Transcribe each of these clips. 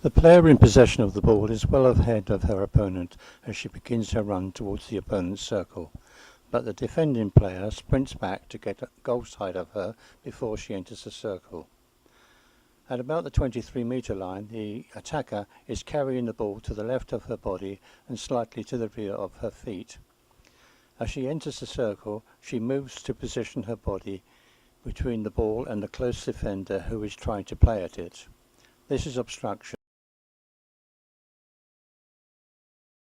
The player in possession of the ball is well ahead of her opponent as she begins her run towards the opponent's circle, but the defending player sprints back to get goal side of her before she enters the circle. At about the 23-metre line, the attacker is carrying the ball to the left of her body and slightly to the rear of her feet. As she enters the circle, she moves to position her body between the ball and the close defender who is trying to play at it. This is obstruction.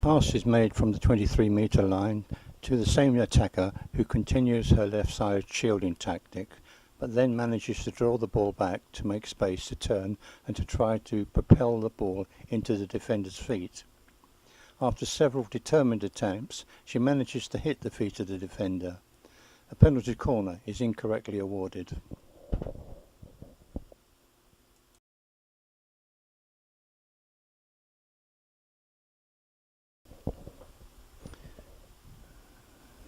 The pass is made from the 23-metre line to the same attacker who continues her left side shielding tactic, but then manages to draw the ball back to make space to turn and to try to propel the ball into the defender's feet. After several determined attempts, she manages to hit the feet of the defender. A penalty corner is incorrectly awarded.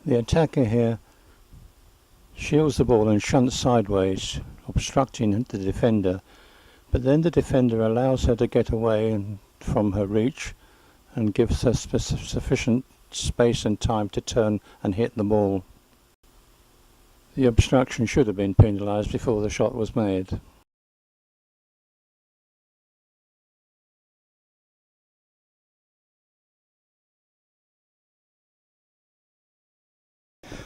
The attacker here shields the ball and shunts sideways, obstructing the defender, but then the defender allows her to get away from her reach and gives her sufficient space and time to turn and hit the ball. The obstruction should have been penalised before the shot was made.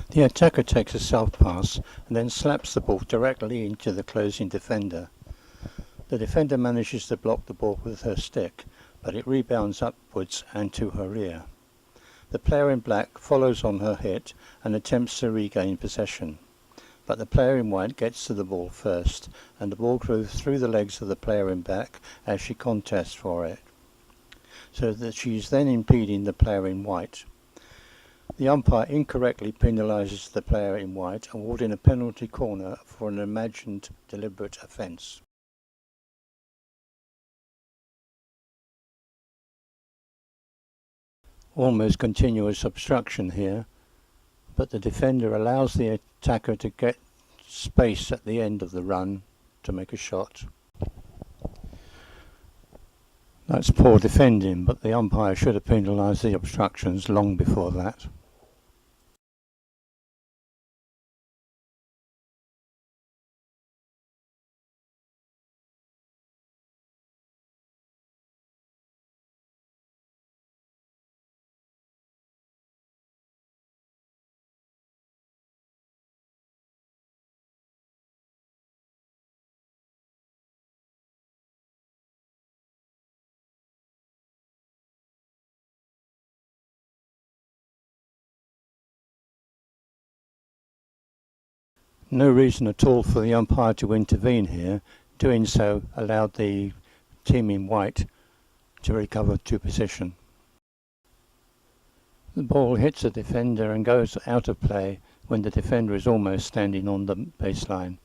The attacker takes a self-pass and then slaps the ball directly into the closing defender. The defender manages to block the ball with her stick, but it rebounds upwards and to her rear. The player in black follows on her hit and attempts to regain possession, but the player in white gets to the ball first, and the ball goes through the legs of the player in black as she contests for it, so that she is then impeding the player in white. The umpire incorrectly penalises the player in white, awarding a penalty corner for an imagined deliberate offence. Almost continuous obstruction here, but the defender allows the attacker to get space at the end of the run to make a shot. That's poor defending, but the umpire should have penalised the obstructions long before that. No reason at all for the umpire to intervene here. Doing so allowed the team in white to recover to position. The ball hits the defender and goes out of play when the defender is almost standing on the baseline.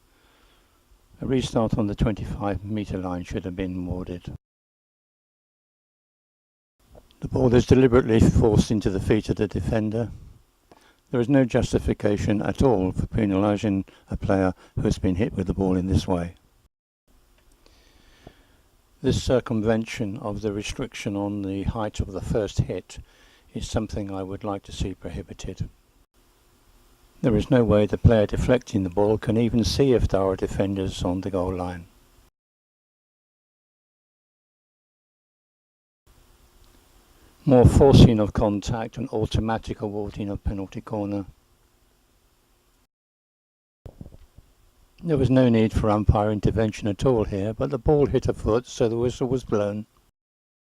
A restart on the 25-metre line should have been awarded. The ball is deliberately forced into the feet of the defender. There is no justification at all for penalising a player who has been hit with the ball in this way. This circumvention of the restriction on the height of the first hit is something I would like to see prohibited. There is no way the player deflecting the ball can even see if there are defenders on the goal line. More forcing of contact and automatic awarding of penalty corner. There was no need for umpire intervention at all here, but the ball hit a foot, so the whistle was blown.